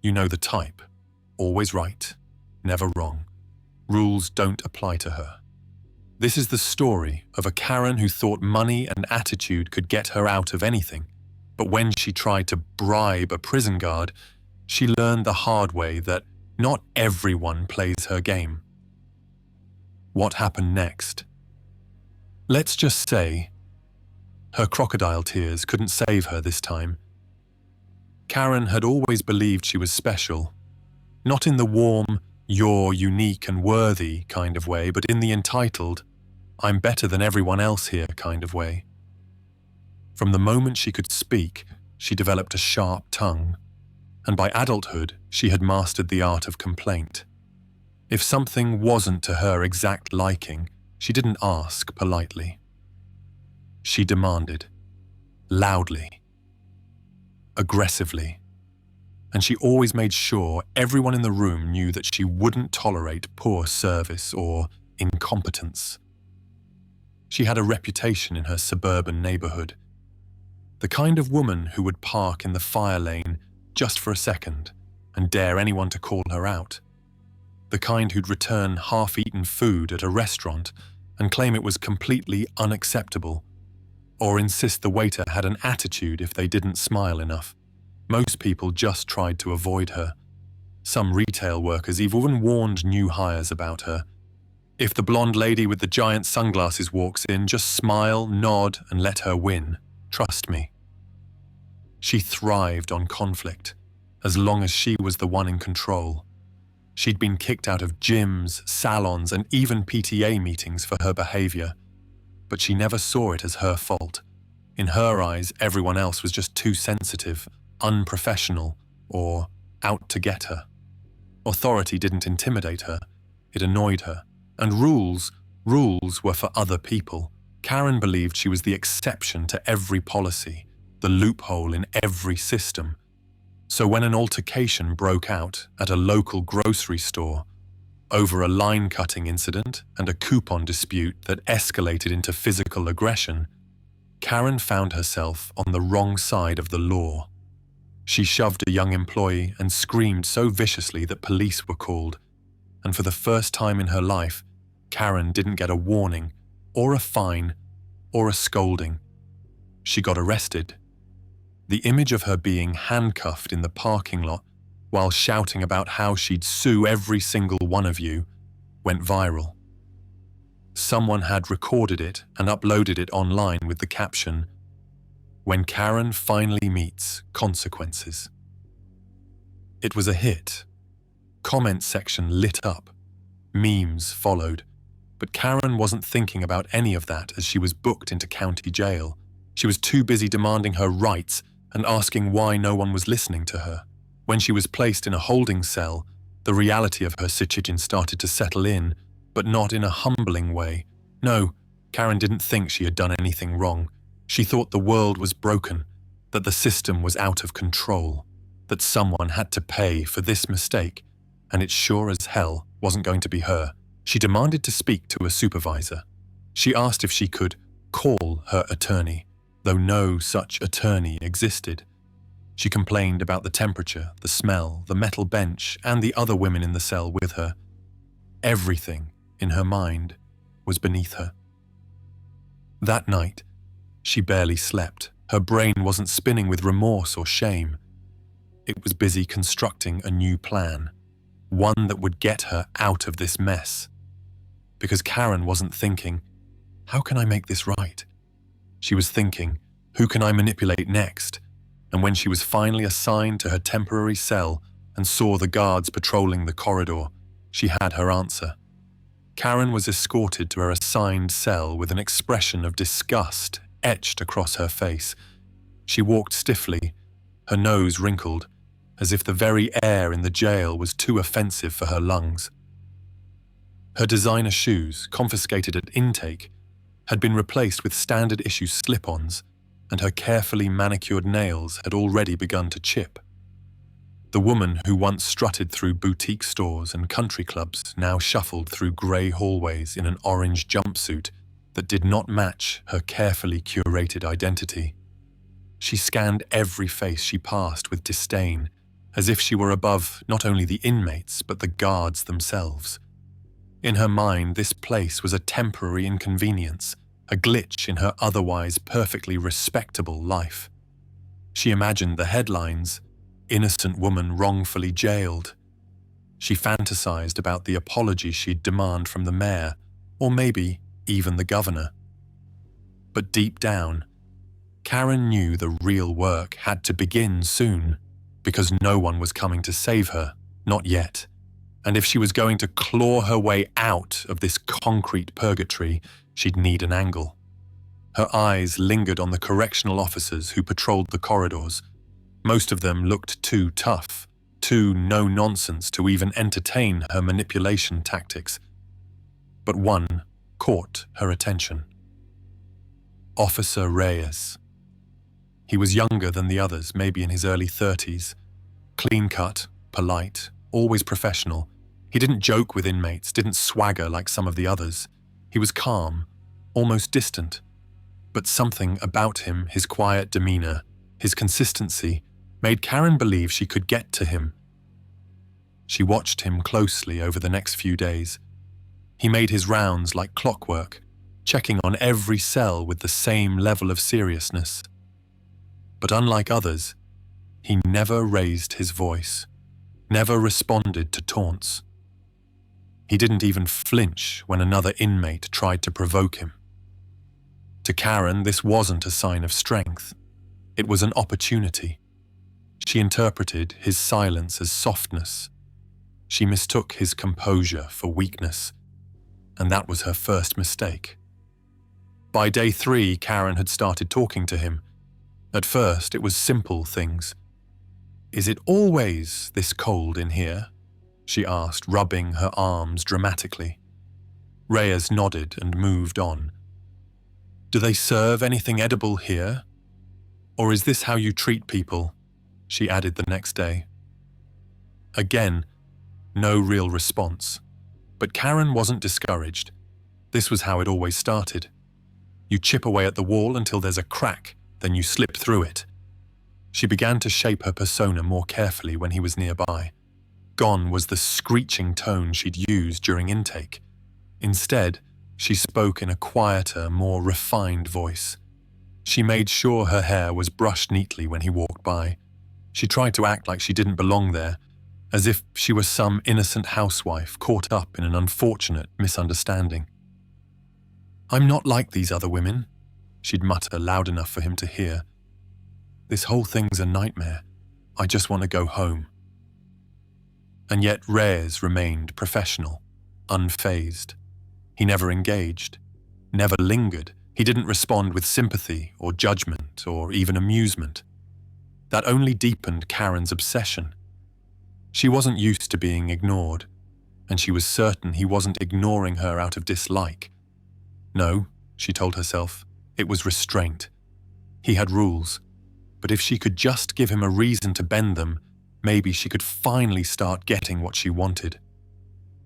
You know the type. Always right, never wrong. Rules don't apply to her. This is the story of a Karen who thought money and attitude could get her out of anything, but when she tried to bribe a prison guard, she learned the hard way that not everyone plays her game. What happened next? Let's just say her crocodile tears couldn't save her this time. Karen had always believed she was special, not in the warm, "you're unique and worthy" kind of way, but in the entitled, "I'm better than everyone else here" kind of way. From the moment she could speak, she developed a sharp tongue, and by adulthood, she had mastered the art of complaint. If something wasn't to her exact liking, she didn't ask politely. She demanded, loudly, aggressively, and she always made sure everyone in the room knew that she wouldn't tolerate poor service or incompetence. She had a reputation in her suburban neighborhood, the kind of woman who would park in the fire lane just for a second and dare anyone to call her out, the kind who'd return half-eaten food at a restaurant and claim it was completely unacceptable, or insist the waiter had an attitude if they didn't smile enough. Most people just tried to avoid her. Some retail workers even warned new hires about her. If the blonde lady with the giant sunglasses walks in, just smile, nod, and let her win. Trust me. She thrived on conflict, as long as she was the one in control. She'd been kicked out of gyms, salons, and even PTA meetings for her behavior, but she never saw it as her fault. In her eyes, everyone else was just too sensitive, unprofessional, or out to get her. Authority didn't intimidate her, it annoyed her. And rules were for other people. Karen believed she was the exception to every policy, the loophole in every system. So when an altercation broke out at a local grocery store over a line-cutting incident and a coupon dispute that escalated into physical aggression, Karen found herself on the wrong side of the law. She shoved a young employee and screamed so viciously that police were called, and for the first time in her life, Karen didn't get a warning, or a fine, or a scolding. She got arrested. The image of her being handcuffed in the parking lot while shouting about how she'd sue every single one of you went viral. Someone had recorded it and uploaded it online with the caption, "When Karen finally meets consequences." It was a hit. Comment section lit up. Memes followed. But Karen wasn't thinking about any of that as she was booked into county jail. She was too busy demanding her rights and asking why no one was listening to her. When she was placed in a holding cell, the reality of her situation started to settle in, but not in a humbling way. No, Karen didn't think she had done anything wrong. She thought the world was broken, that the system was out of control, that someone had to pay for this mistake, and it sure as hell wasn't going to be her. She demanded to speak to a supervisor. She asked if she could call her attorney, though no such attorney existed. She complained about the temperature, the smell, the metal bench, and the other women in the cell with her. Everything in her mind was beneath her. That night, she barely slept. Her brain wasn't spinning with remorse or shame. It was busy constructing a new plan, one that would get her out of this mess. Because Karen wasn't thinking, "How can I make this right?" She was thinking, "Who can I manipulate next?" And when she was finally assigned to her temporary cell and saw the guards patrolling the corridor, she had her answer. Karen was escorted to her assigned cell with an expression of disgust etched across her face. She walked stiffly, her nose wrinkled, as if the very air in the jail was too offensive for her lungs. Her designer shoes, confiscated at intake, had been replaced with standard-issue slip-ons, and her carefully manicured nails had already begun to chip. The woman who once strutted through boutique stores and country clubs now shuffled through grey hallways in an orange jumpsuit that did not match her carefully curated identity. She scanned every face she passed with disdain as if she were above not only the inmates but the guards themselves. In her mind, this place was a temporary inconvenience, a glitch in her otherwise perfectly respectable life. She imagined the headlines, "Innocent woman wrongfully jailed." She fantasized about the apology she'd demand from the mayor, or maybe even the governor. But deep down, Karen knew the real work had to begin soon, because no one was coming to save her, not yet. And if she was going to claw her way out of this concrete purgatory, she'd need an angle. Her eyes lingered on the correctional officers who patrolled the corridors. Most of them looked too tough, too no-nonsense to even entertain her manipulation tactics. But one caught her attention. Officer Reyes. He was younger than the others, maybe in his early 30s. Clean-cut, polite, always professional. He didn't joke with inmates, didn't swagger like some of the others. He was calm, almost distant. But something about him, his quiet demeanor, his consistency, made Karen believe she could get to him. She watched him closely over the next few days. He made his rounds like clockwork, checking on every cell with the same level of seriousness. But unlike others, he never raised his voice, never responded to taunts. He didn't even flinch when another inmate tried to provoke him. To Karen, this wasn't a sign of strength. It was an opportunity. She interpreted his silence as softness. She mistook his composure for weakness, and that was her first mistake. By day 3, Karen had started talking to him. At first, it was simple things. "Is it always this cold in here?" she asked, rubbing her arms dramatically. Reyes nodded and moved on. "Do they serve anything edible here? Or is this how you treat people?" she added the next day. Again, no real response. But Karen wasn't discouraged. This was how it always started. You chip away at the wall until there's a crack, then you slip through it. She began to shape her persona more carefully when he was nearby. Gone was the screeching tone she'd used during intake. Instead, she spoke in a quieter, more refined voice. She made sure her hair was brushed neatly when he walked by. She tried to act like she didn't belong there, as if she was some innocent housewife caught up in an unfortunate misunderstanding. "I'm not like these other women," she'd mutter loud enough for him to hear. "This whole thing's a nightmare. I just want to go home." And yet Reyes remained professional, unfazed. He never engaged, never lingered. He didn't respond with sympathy or judgment or even amusement. That only deepened Karen's obsession. She wasn't used to being ignored, and she was certain he wasn't ignoring her out of dislike. No, she told herself, it was restraint. He had rules, but if she could just give him a reason to bend them, maybe she could finally start getting what she wanted.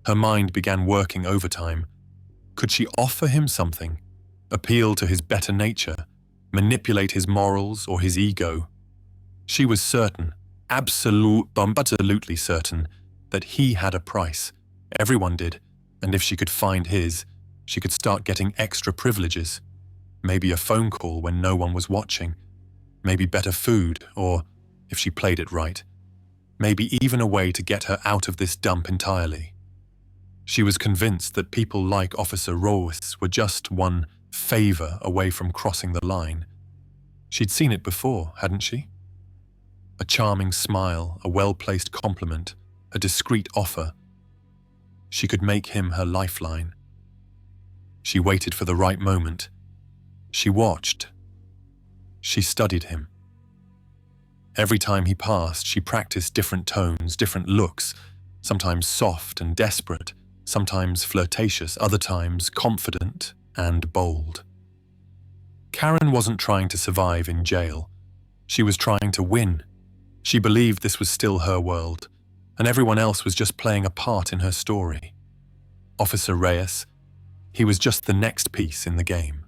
Her mind began working overtime. Could she offer him something? Appeal to his better nature? Manipulate his morals or his ego? She was certain, absolutely certain, that he had a price. Everyone did, and if she could find his, she could start getting extra privileges. Maybe a phone call when no one was watching. Maybe better food, or, if she played it right, maybe even a way to get her out of this dump entirely. She was convinced that people like Officer Reyes were just one favor away from crossing the line. She'd seen it before, hadn't she? A charming smile, a well-placed compliment, a discreet offer. She could make him her lifeline. She waited for the right moment. She watched. She studied him. Every time he passed, she practiced different tones, different looks, sometimes soft and desperate, sometimes flirtatious, other times confident and bold. Karen wasn't trying to survive in jail. She was trying to win. She believed this was still her world, and everyone else was just playing a part in her story. Officer Reyes, he was just the next piece in the game.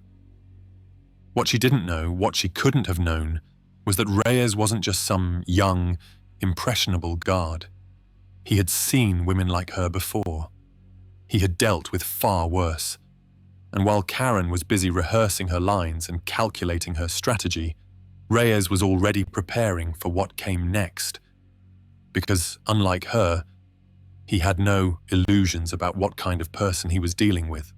What she didn't know, what she couldn't have known, was that Reyes wasn't just some young, impressionable guard. He had seen women like her before. He had dealt with far worse. And while Karen was busy rehearsing her lines and calculating her strategy, Reyes was already preparing for what came next. Because, unlike her, he had no illusions about what kind of person he was dealing with.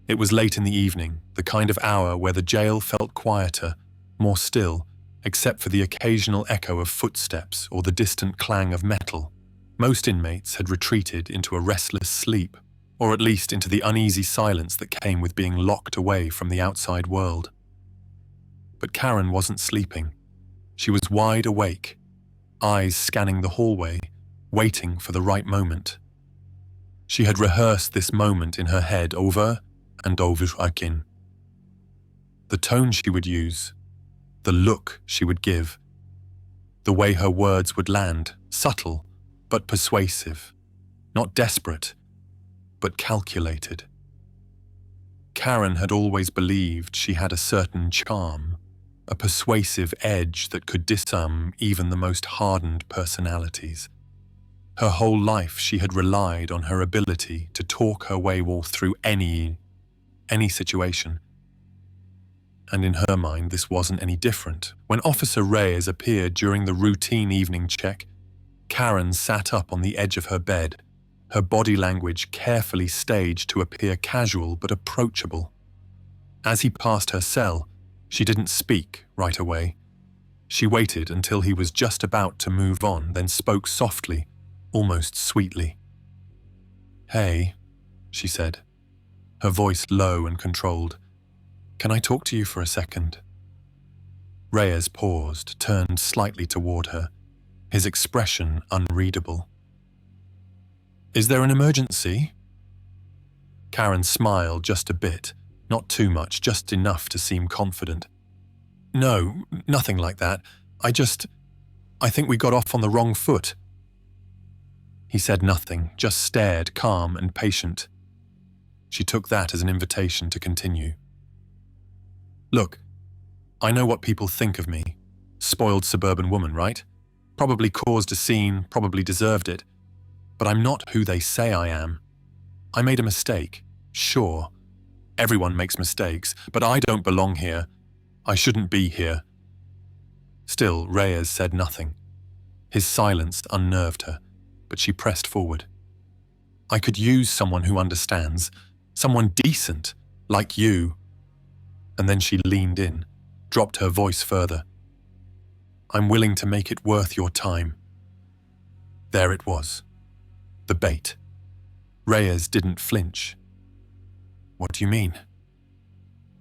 It was late in the evening, the kind of hour where the jail felt quieter, more still, except for the occasional echo of footsteps or the distant clang of metal. Most inmates had retreated into a restless sleep, or at least into the uneasy silence that came with being locked away from the outside world. But Karen wasn't sleeping. She was wide awake, eyes scanning the hallway, waiting for the right moment. She had rehearsed this moment in her head over and over again. The tone she would use, the look she would give, the way her words would land, subtle but persuasive, not desperate, but calculated. Karen had always believed she had a certain charm, a persuasive edge that could disarm even the most hardened personalities. Her whole life she had relied on her ability to talk her way through any situation. And in her mind, this wasn't any different. When Officer Reyes appeared during the routine evening check, Karen sat up on the edge of her bed, her body language carefully staged to appear casual but approachable. As he passed her cell, she didn't speak right away. She waited until he was just about to move on, then spoke softly, almost sweetly. "Hey," she said, her voice low and controlled. "Can I talk to you for a second?" Reyes paused, turned slightly toward her, his expression unreadable. "Is there an emergency?" Karen smiled just a bit, not too much, just enough to seem confident. "No, nothing like that. I think we got off on the wrong foot." He said nothing, just stared, calm and patient. She took that as an invitation to continue. "Look, I know what people think of me. Spoiled suburban woman, right? Probably caused a scene, probably deserved it. But I'm not who they say I am. I made a mistake, sure. Everyone makes mistakes, but I don't belong here. I shouldn't be here." Still, Reyes said nothing. His silence unnerved her, but she pressed forward. "I could use someone who understands, someone decent, like you." And then she leaned in, dropped her voice further. "I'm willing to make it worth your time." There it was. The bait. Reyes didn't flinch. "What do you mean?"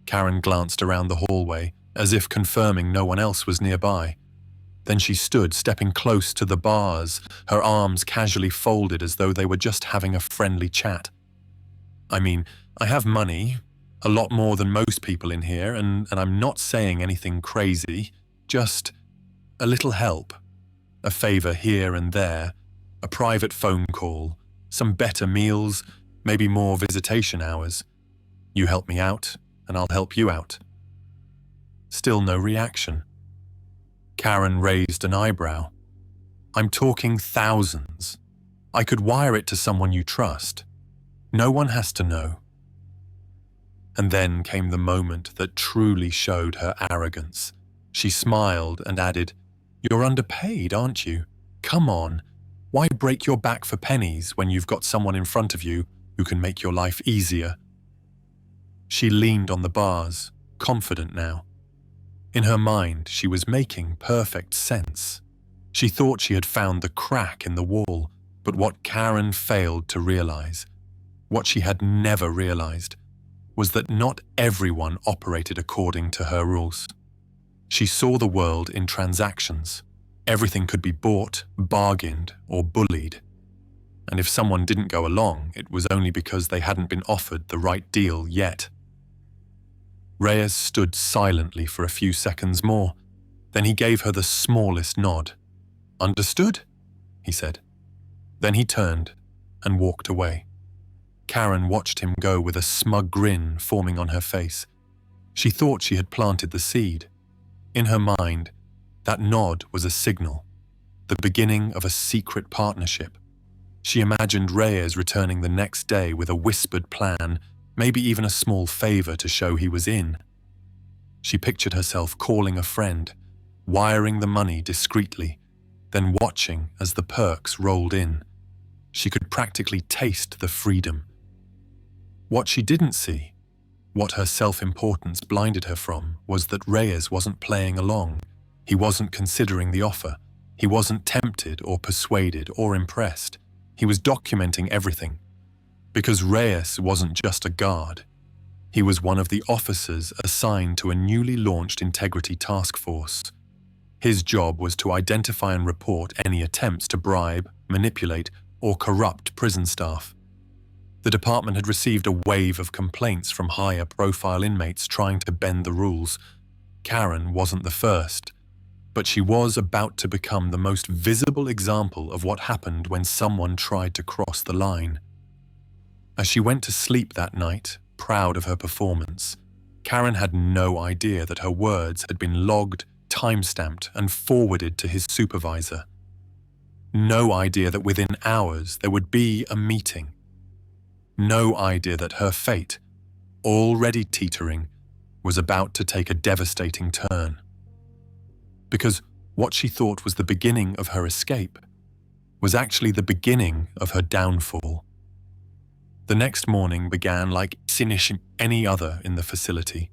Karen glanced around the hallway, as if confirming no one else was nearby. Then she stood, stepping close to the bars, her arms casually folded as though they were just having a friendly chat. "I mean, I have money, a lot more than most people in here, and I'm not saying anything crazy, just a little help, a favor here and there, a private phone call, some better meals, maybe more visitation hours. You help me out, and I'll help you out." Still no reaction. Karen raised an eyebrow. "I'm talking thousands. I could wire it to someone you trust. No one has to know." And then came the moment that truly showed her arrogance. She smiled and added, "You're underpaid, aren't you? Come on. Why break your back for pennies when you've got someone in front of you who can make your life easier?" She leaned on the bars, confident now. In her mind, she was making perfect sense. She thought she had found the crack in the wall, but what Karen failed to realize, what she had never realized, was that not everyone operated according to her rules. She saw the world in transactions. Everything could be bought, bargained, or bullied. And if someone didn't go along, it was only because they hadn't been offered the right deal yet. Reyes stood silently for a few seconds more. Then he gave her the smallest nod. "Understood," he said. Then he turned and walked away. Karen watched him go with a smug grin forming on her face. She thought she had planted the seed. In her mind, that nod was a signal. the beginning of a secret partnership. She imagined Reyes returning the next day with a whispered plan, maybe even a small favor to show he was in. She pictured herself calling a friend, wiring the money discreetly, then watching as the perks rolled in. She could practically taste the freedom. What she didn't see, what her self-importance blinded her from, was that Reyes wasn't playing along. He wasn't considering the offer. He wasn't tempted or persuaded or impressed. He was documenting everything. Because Reyes wasn't just a guard. He was one of the officers assigned to a newly launched integrity task force. His job was to identify and report any attempts to bribe, manipulate, or corrupt prison staff. The department had received a wave of complaints from higher-profile inmates trying to bend the rules. Karen wasn't the first, but she was about to become the most visible example of what happened when someone tried to cross the line. As she went to sleep that night, proud of her performance, Karen had no idea that her words had been logged, time-stamped, and forwarded to his supervisor. No idea that within hours there would be a meeting. No idea that her fate, already teetering, was about to take a devastating turn. Because what she thought was the beginning of her escape was actually the beginning of her downfall. The next morning began like any other in the facility.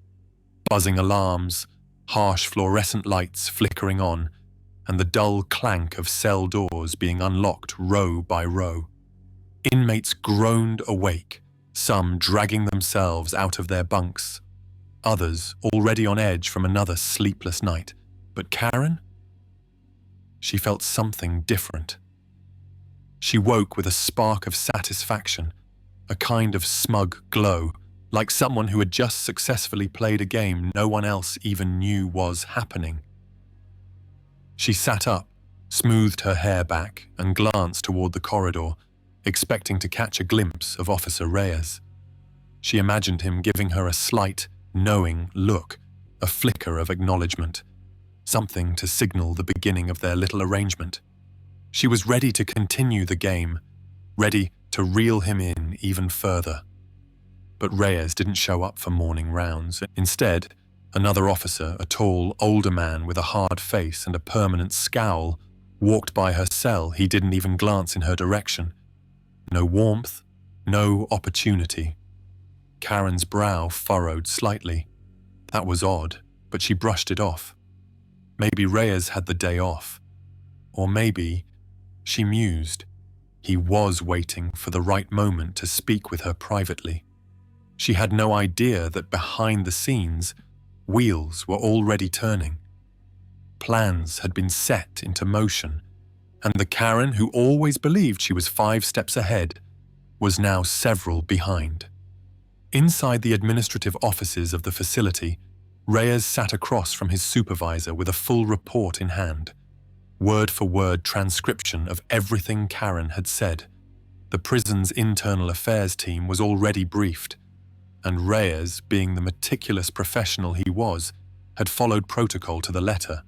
Buzzing alarms, harsh fluorescent lights flickering on, and the dull clank of cell doors being unlocked row by row. Inmates groaned awake, some dragging themselves out of their bunks, others already on edge from another sleepless night. But Karen? She felt something different. She woke with a spark of satisfaction, a kind of smug glow, like someone who had just successfully played a game no one else even knew was happening. She sat up, smoothed her hair back, and glanced toward the corridor, expecting to catch a glimpse of Officer Reyes. She imagined him giving her a slight, knowing look, a flicker of acknowledgement, something to signal the beginning of their little arrangement. She was ready to continue the game, ready to reel him in even further. But Reyes didn't show up for morning rounds. Instead, another officer, a tall, older man with a hard face and a permanent scowl, walked by her cell. He didn't even glance in her direction. No warmth, no opportunity. Karen's brow furrowed slightly. That was odd, but she brushed it off. Maybe Reyes had the day off. Or maybe, she mused, he was waiting for the right moment to speak with her privately. She had no idea that behind the scenes, wheels were already turning. Plans had been set into motion, and the Karen who always believed she was 5 steps ahead was now several behind. Inside the administrative offices of the facility, Reyes sat across from his supervisor with a full report in hand. Word-for-word transcription of everything Karen had said. The prison's internal affairs team was already briefed, and Reyes, being the meticulous professional he was, had followed protocol to the letter.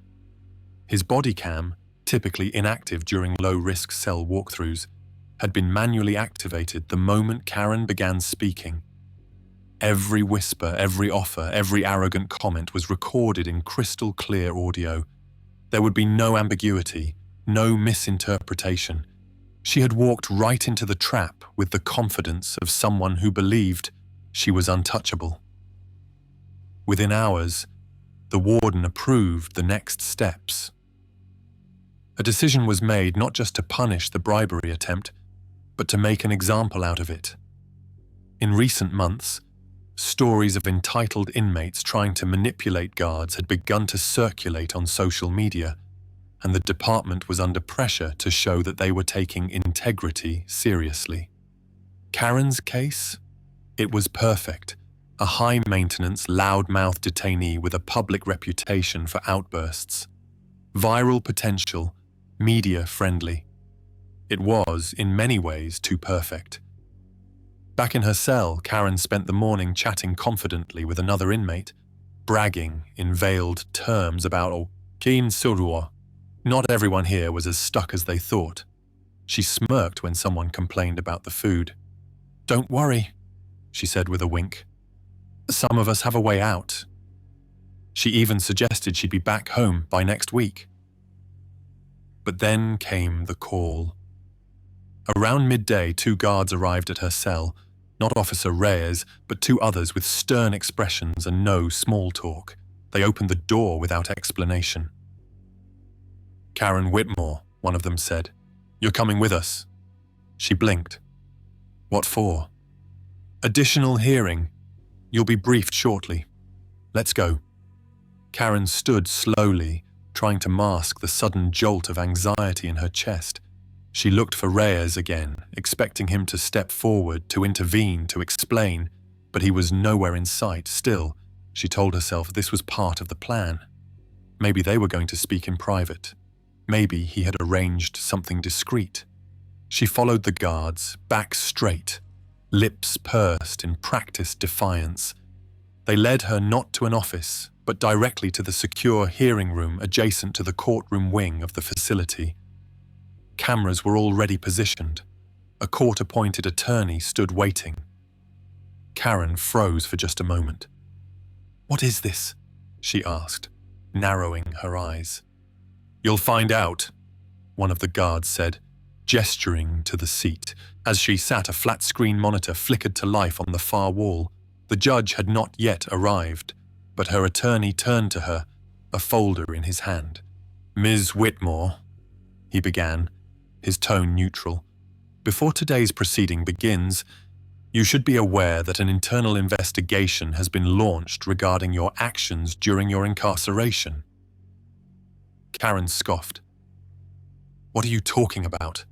His body cam, typically inactive during low-risk cell walkthroughs, had been manually activated the moment Karen began speaking. Every whisper, every offer, every arrogant comment was recorded in crystal-clear audio. There would be no ambiguity, no misinterpretation. She had walked right into the trap with the confidence of someone who believed she was untouchable. Within hours, the warden approved the next steps. A decision was made not just to punish the bribery attempt, but to make an example out of it. In recent months, stories of entitled inmates trying to manipulate guards had begun to circulate on social media, and the department was under pressure to show that they were taking integrity seriously. Karen's case? It was perfect. A high-maintenance, loud-mouthed detainee with a public reputation for outbursts. Viral potential, media-friendly. It was, in many ways, too perfect. Back in her cell, Karen spent the morning chatting confidently with another inmate, bragging in veiled terms about keen surua, Not everyone here was as stuck as they thought. She smirked when someone complained about the food. "Don't worry," she said with a wink. "Some of us have a way out." She even suggested she'd be back home by next week. But then came the call. Around midday, 2 guards arrived at her cell, not Officer Reyes, but 2 others with stern expressions and no small talk. They opened the door without explanation. "Karen Whitmore," one of them said. "You're coming with us." She blinked. "What for?" "Additional hearing. You'll be briefed shortly. Let's go." Karen stood slowly, trying to mask the sudden jolt of anxiety in her chest. She looked for Reyes again, expecting him to step forward, to intervene, to explain, but he was nowhere in sight. Still, she told herself this was part of the plan. Maybe they were going to speak in private. Maybe he had arranged something discreet. She followed the guards, back straight, lips pursed in practiced defiance. They led her not to an office, but directly to the secure hearing room adjacent to the courtroom wing of the facility. Cameras were already positioned. A court-appointed attorney stood waiting. Karen froze for just a moment. "What is this?" she asked, narrowing her eyes. "You'll find out," one of the guards said, gesturing to the seat. As she sat, a flat-screen monitor flickered to life on the far wall. The judge had not yet arrived, but her attorney turned to her, a folder in his hand. "Ms. Whitmore," he began, his tone neutral, "before today's proceeding begins, you should be aware that an internal investigation has been launched regarding your actions during your incarceration." Karen scoffed. "What are you talking about?"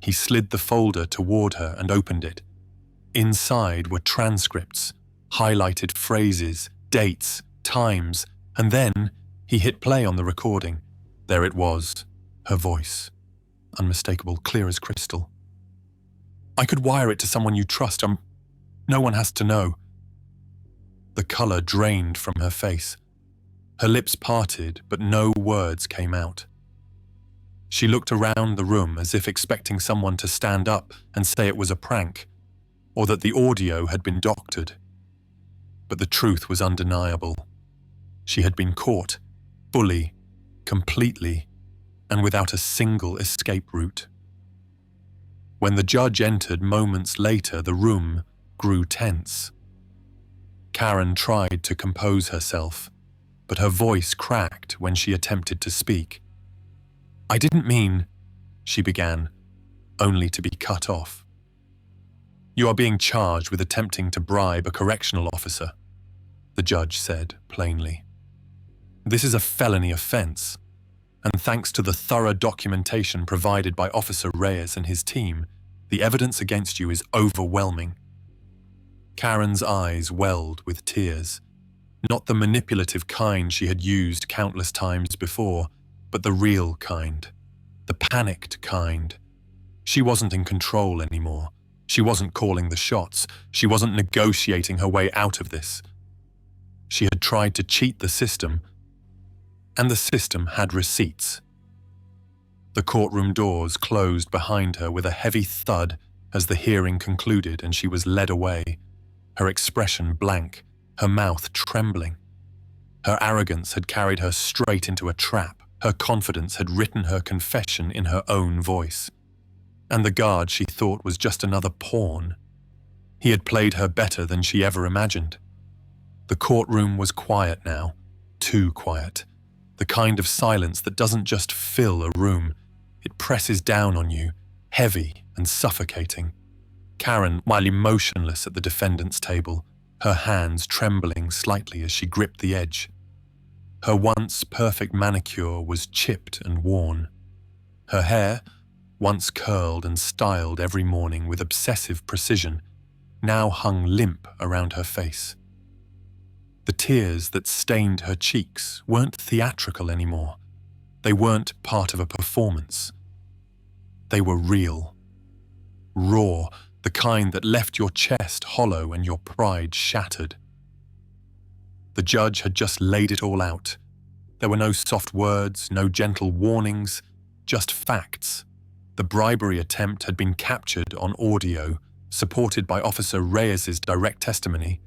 He slid the folder toward her and opened it. Inside were transcripts, highlighted phrases, dates, times, and then he hit play on the recording. There it was, her voice, unmistakable, clear as crystal. "I could wire it to someone you trust. No one has to know." The color drained from her face. Her lips parted, but no words came out. She looked around the room as if expecting someone to stand up and say it was a prank, or that the audio had been doctored. But the truth was undeniable. She had been caught, fully, completely, and without a single escape route. When the judge entered moments later, the room grew tense. Karen tried to compose herself, but her voice cracked when she attempted to speak. "I didn't mean," she began, only to be cut off. "You are being charged with attempting to bribe a correctional officer," the judge said plainly. "This is a felony offense, and thanks to the thorough documentation provided by Officer Reyes and his team, the evidence against you is overwhelming." Karen's eyes welled with tears, not the manipulative kind she had used countless times before, but the real kind, the panicked kind. She wasn't in control anymore. She wasn't calling the shots. She wasn't negotiating her way out of this. She had tried to cheat the system, and the system had receipts. The courtroom doors closed behind her with a heavy thud as the hearing concluded and she was led away, her expression blank, her mouth trembling. Her arrogance had carried her straight into a trap. Her confidence had written her confession in her own voice. And the guard she thought was just another pawn. He had played her better than she ever imagined. The courtroom was quiet now, too quiet. The kind of silence that doesn't just fill a room, it presses down on you, heavy and suffocating. Karen, while motionless at the defendant's table, her hands trembling slightly as she gripped the edge. Her once perfect manicure was chipped and worn. Her hair, once curled and styled every morning with obsessive precision, now hung limp around her face. The tears that stained her cheeks weren't theatrical anymore. They weren't part of a performance. They were real. Raw, the kind that left your chest hollow and your pride shattered. The judge had just laid it all out. There were no soft words, no gentle warnings, just facts. The bribery attempt had been captured on audio, supported by Officer Reyes's direct testimony,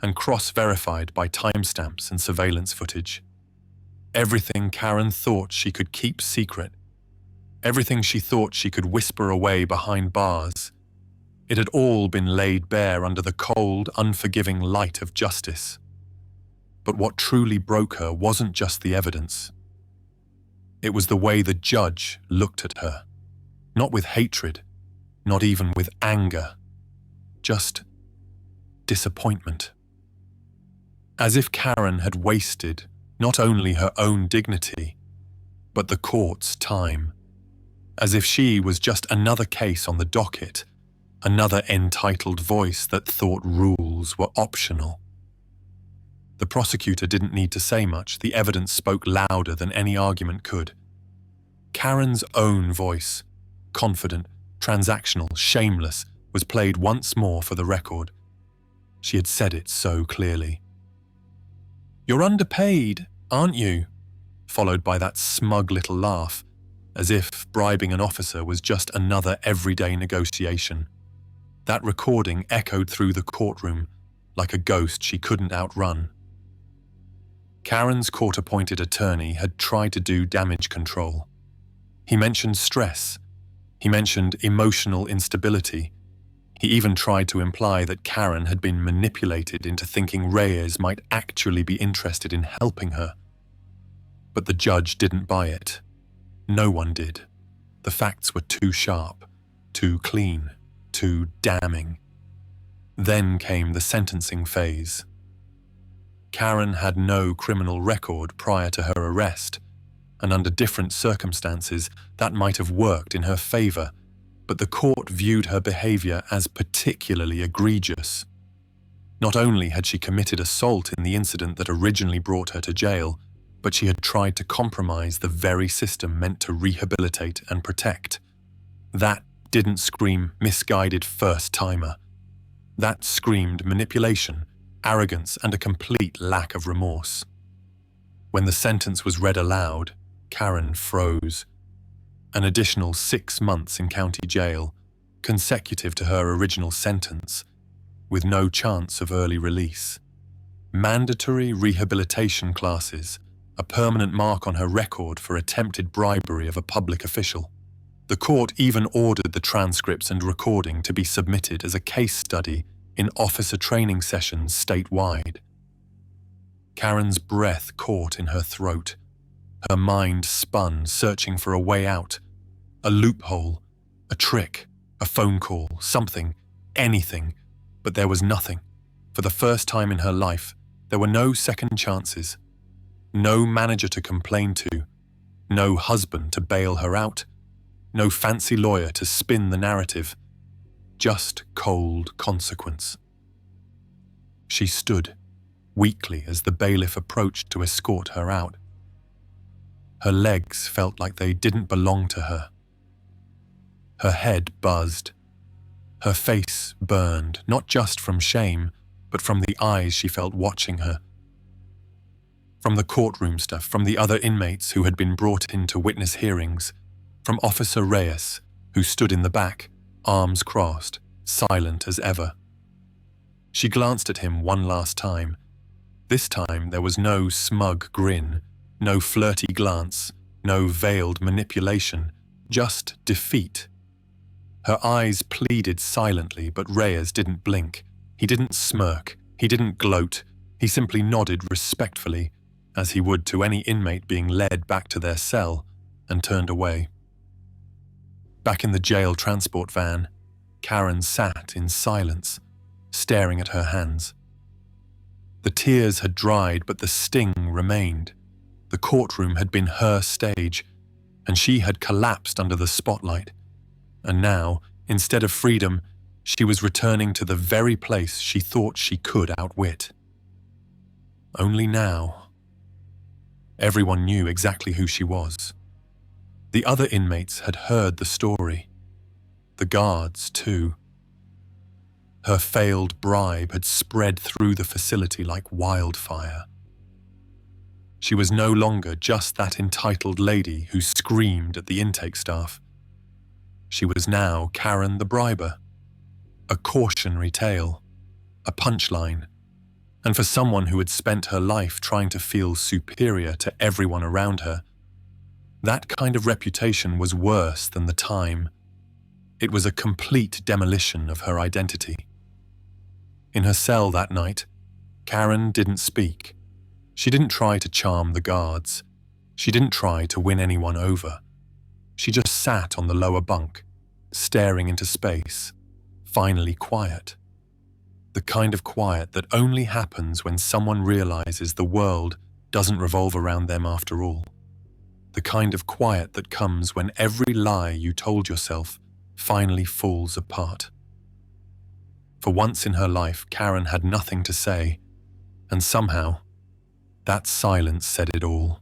and cross-verified by timestamps and surveillance footage. Everything Karen thought she could keep secret, everything she thought she could whisper away behind bars, it had all been laid bare under the cold, unforgiving light of justice. But what truly broke her wasn't just the evidence. It was the way the judge looked at her. Not with hatred, not even with anger, just disappointment. As if Karen had wasted not only her own dignity, but the court's time. As if she was just another case on the docket, another entitled voice that thought rules were optional. The prosecutor didn't need to say much. The evidence spoke louder than any argument could. Karen's own voice, confident, transactional, shameless, was played once more for the record. She had said it so clearly. "You're underpaid, aren't you?" Followed by that smug little laugh, as if bribing an officer was just another everyday negotiation. That recording echoed through the courtroom like a ghost she couldn't outrun. Karen's court-appointed attorney had tried to do damage control. He mentioned stress. He mentioned emotional instability. He even tried to imply that Karen had been manipulated into thinking Reyes might actually be interested in helping her. But the judge didn't buy it. No one did. The facts were too sharp, too clean, too damning. Then came the sentencing phase. Karen had no criminal record prior to her arrest, and under different circumstances that might have worked in her favor, but the court viewed her behavior as particularly egregious. Not only had she committed assault in the incident that originally brought her to jail, but she had tried to compromise the very system meant to rehabilitate and protect. That didn't scream misguided first-timer. That screamed manipulation, arrogance, and a complete lack of remorse. When the sentence was read aloud, Karen froze. An additional 6 months in county jail, consecutive to her original sentence, with no chance of early release. Mandatory rehabilitation classes, a permanent mark on her record for attempted bribery of a public official. The court even ordered the transcripts and recording to be submitted as a case study in officer training sessions statewide. Karen's breath caught in her throat. Her mind spun, searching for a way out, a loophole, a trick, a phone call, something, anything, but there was nothing. For the first time in her life, there were no second chances, no manager to complain to, no husband to bail her out, no fancy lawyer to spin the narrative, just cold consequence. She stood, weakly, as the bailiff approached to escort her out. Her legs felt like they didn't belong to her. Her head buzzed. Her face burned, not just from shame, but from the eyes she felt watching her. From the courtroom staff, from the other inmates who had been brought in to witness hearings, from Officer Reyes, who stood in the back, arms crossed, silent as ever. She glanced at him one last time. This time there was no smug grin, no flirty glance, no veiled manipulation, just defeat. Her eyes pleaded silently, but Reyes didn't blink. He didn't smirk. He didn't gloat. He simply nodded respectfully, as he would to any inmate being led back to their cell, and turned away. Back in the jail transport van, Karen sat in silence, staring at her hands. The tears had dried, but the sting remained. The courtroom had been her stage, and she had collapsed under the spotlight. And now, instead of freedom, she was returning to the very place she thought she could outwit. Only now, everyone knew exactly who she was. The other inmates had heard the story. The guards, too. Her failed bribe had spread through the facility like wildfire. She was no longer just that entitled lady who screamed at the intake staff. She was now Karen the briber, a cautionary tale, a punchline, and for someone who had spent her life trying to feel superior to everyone around her, that kind of reputation was worse than the time. It was a complete demolition of her identity. In her cell that night, Karen didn't speak. She didn't try to charm the guards. She didn't try to win anyone over. She just sat on the lower bunk, staring into space, finally quiet. The kind of quiet that only happens when someone realizes the world doesn't revolve around them after all. The kind of quiet that comes when every lie you told yourself finally falls apart. For once in her life, Karen had nothing to say, and somehow, that silence said it all.